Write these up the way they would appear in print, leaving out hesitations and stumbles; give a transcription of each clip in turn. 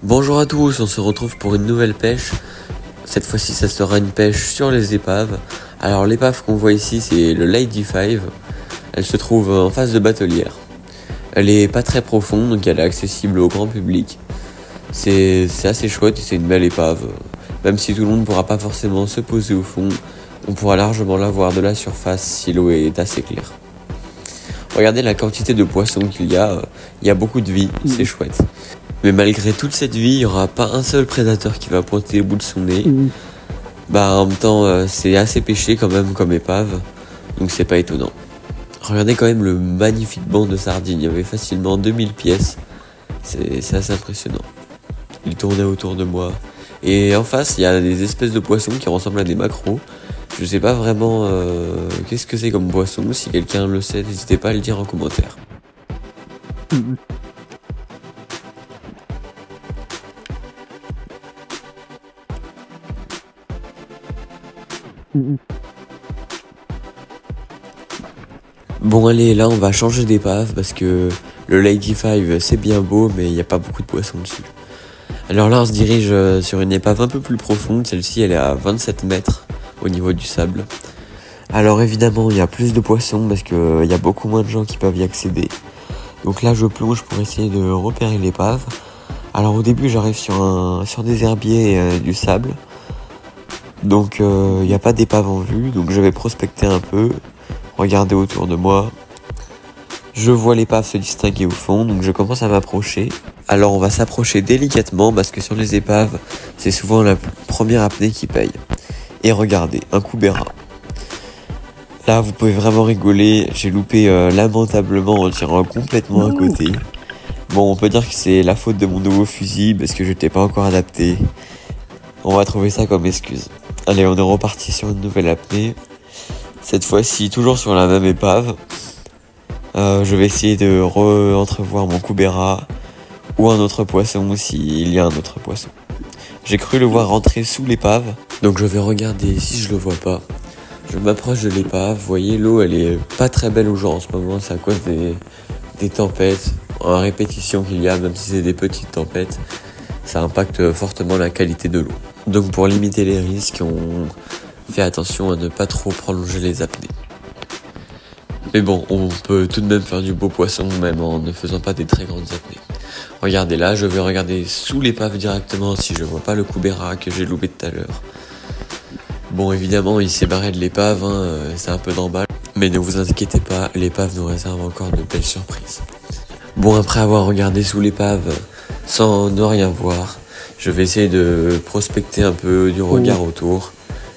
Bonjour à tous, on se retrouve pour une nouvelle pêche. Cette fois-ci, ça sera une pêche sur les épaves. Alors l'épave qu'on voit ici, c'est le Lady 5. Elle se trouve en face de Batelière. Elle est pas très profonde, donc elle est accessible au grand public. C'est assez chouette et c'est une belle épave. Même si tout le monde ne pourra pas forcément se poser au fond, on pourra largement la voir de la surface si l'eau est assez claire. Regardez la quantité de poissons qu'il y a beaucoup de vie, c'est chouette. Mais malgré toute cette vie, il n'y aura pas un seul prédateur qui va pointer le bout de son nez. En même temps, c'est assez pêché quand même comme épave, donc c'est pas étonnant. Regardez quand même le magnifique banc de sardines, il y avait facilement 2000 pièces. C'est assez impressionnant. Il tournait autour de moi. Et en face, il y a des espèces de poissons qui ressemblent à des maquereaux. Je sais pas vraiment qu'est-ce que c'est comme poisson. Si quelqu'un le sait, n'hésitez pas à le dire en commentaire. Bon allez, là on va changer d'épave parce que le Lady 5 c'est bien beau mais il n'y a pas beaucoup de poissons dessus. Alors là on se dirige sur une épave un peu plus profonde, celle-ci elle est à 27 mètres au niveau du sable. Alors évidemment il y a plus de poissons parce qu'il y a beaucoup moins de gens qui peuvent y accéder. Donc là je plonge pour essayer de repérer l'épave. Alors au début j'arrive sur des herbiers et du sable. Donc il n'y a pas d'épave en vue, donc je vais prospecter un peu, regarder autour de moi. Je vois l'épave se distinguer au fond, donc je commence à m'approcher. Alors on va s'approcher délicatement parce que sur les épaves, c'est souvent la première apnée qui paye. Et regardez, un Koubera. Là vous pouvez vraiment rigoler, j'ai loupé lamentablement en tirant complètement à côté. Bon, on peut dire que c'est la faute de mon nouveau fusil parce que je n'étais pas encore adapté. On va trouver ça comme excuse. Allez, on est reparti sur une nouvelle apnée. Cette fois-ci, toujours sur la même épave. Je vais essayer de entrevoir mon Koubera ou un autre poisson s'il y a un autre poisson. J'ai cru le voir rentrer sous l'épave, donc je vais regarder si je le vois pas. Je m'approche de l'épave. Vous voyez, l'eau elle est pas très belle au genre en ce moment, c'est à cause des tempêtes en répétition qu'il y a, même si c'est des petites tempêtes. Ça impacte fortement la qualité de l'eau. Donc pour limiter les risques, on fait attention à ne pas trop prolonger les apnées. Mais bon, on peut tout de même faire du beau poisson, même en ne faisant pas des très grandes apnées. Regardez là, je vais regarder sous l'épave directement si je vois pas le Koubera que j'ai loupé tout à l'heure. Bon, évidemment, il s'est barré de l'épave, c'est un peu d'emballe. Mais ne vous inquiétez pas, l'épave nous réserve encore de belles surprises. Bon, après avoir regardé sous l'épave sans ne rien voir, je vais essayer de prospecter un peu du regard autour.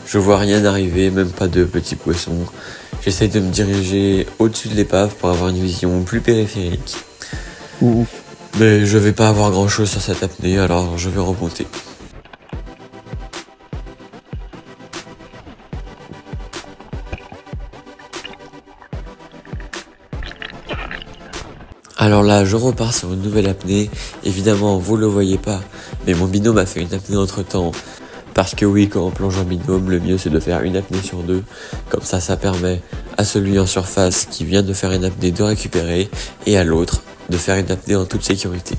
Je vois rien arriver, même pas de petits poissons. J'essaie de me diriger au-dessus de l'épave pour avoir une vision plus périphérique. Mais je vais pas avoir grand chose sur cette apnée, alors je vais remonter. Alors là, je repars sur une nouvelle apnée. Évidemment, vous le voyez pas, mais mon binôme a fait une apnée entre temps. Parce que oui, quand on plonge en binôme, le mieux c'est de faire une apnée sur deux. Comme ça permet à celui en surface qui vient de faire une apnée de récupérer et à l'autre de faire une apnée en toute sécurité.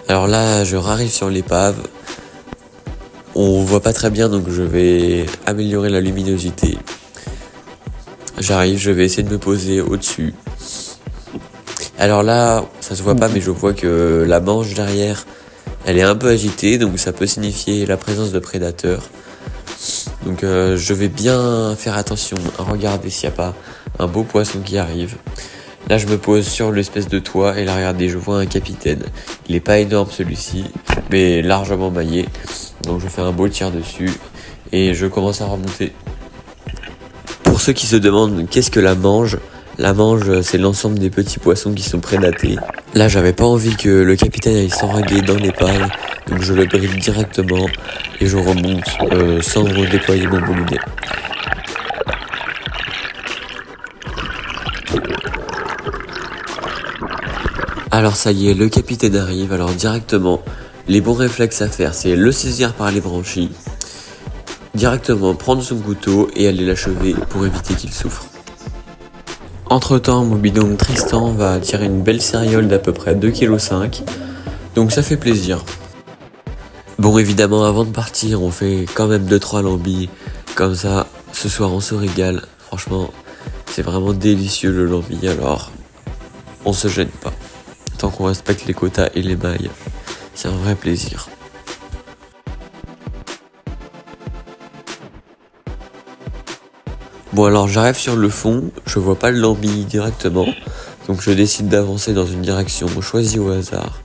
Alors là, je rarrive sur l'épave. On voit pas très bien, donc je vais améliorer la luminosité. J'arrive, je vais essayer de me poser au-dessus. Alors là, ça se voit pas, mais je vois que la manche derrière, elle est un peu agitée, donc ça peut signifier la présence de prédateurs. Donc je vais bien faire attention à regarder s'il n'y a pas un beau poisson qui arrive. Là, je me pose sur l'espèce de toit et là, regardez, je vois un capitaine. Il est pas énorme celui-ci, mais largement maillé. Donc je fais un beau tir dessus et je commence à remonter. Pour ceux qui se demandent qu'est-ce que la mange c'est l'ensemble des petits poissons qui sont prédatés. Là j'avais pas envie que le capitaine aille s'enraguer dans l'épave, donc je le bride directement et je remonte sans redéployer mon boulinet. Alors ça y est, le capitaine arrive, alors directement, les bons réflexes à faire c'est le saisir par les branchies, directement prendre son couteau et aller l'achever pour éviter qu'il souffre. Entre temps, mon binôme Tristan va tirer une belle céréale d'à peu près 2,5 kg, donc ça fait plaisir. Bon, évidemment, avant de partir, on fait quand même 2-3 lambis, comme ça, ce soir on se régale. Franchement, c'est vraiment délicieux le lambi, alors on se gêne pas. Tant qu'on respecte les quotas et les mailles, c'est un vrai plaisir. Bon, alors j'arrive sur le fond, je vois pas le lambi directement, donc je décide d'avancer dans une direction choisie au hasard.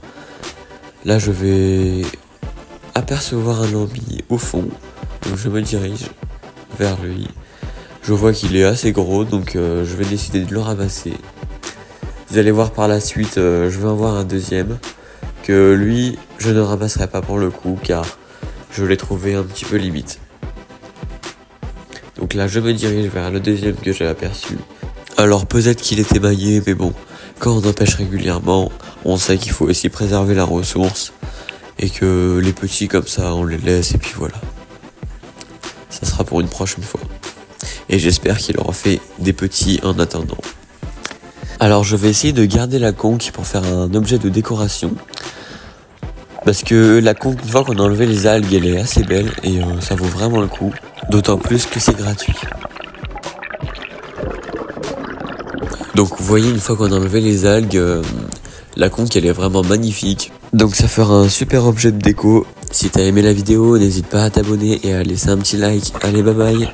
Là, je vais apercevoir un lambi au fond, donc je me dirige vers lui. Je vois qu'il est assez gros, donc je vais décider de le ramasser. Vous allez voir par la suite, je vais en voir un deuxième, que lui, je ne ramasserai pas pour le coup, car je l'ai trouvé un petit peu limite. Donc là, je me dirige vers le deuxième que j'ai aperçu. Alors peut-être qu'il est émaillé, mais bon, quand on en pêche régulièrement, on sait qu'il faut aussi préserver la ressource, et que les petits comme ça, on les laisse, et puis voilà. Ça sera pour une prochaine fois. Et j'espère qu'il aura fait des petits en attendant. Alors je vais essayer de garder la conque pour faire un objet de décoration. Parce que la conque, une fois qu'on a enlevé les algues, elle est assez belle et ça vaut vraiment le coup. D'autant plus que c'est gratuit. Donc vous voyez, une fois qu'on a enlevé les algues, la conque elle est vraiment magnifique. Donc ça fera un super objet de déco. Si t'as aimé la vidéo, n'hésite pas à t'abonner et à laisser un petit like. Allez, bye bye.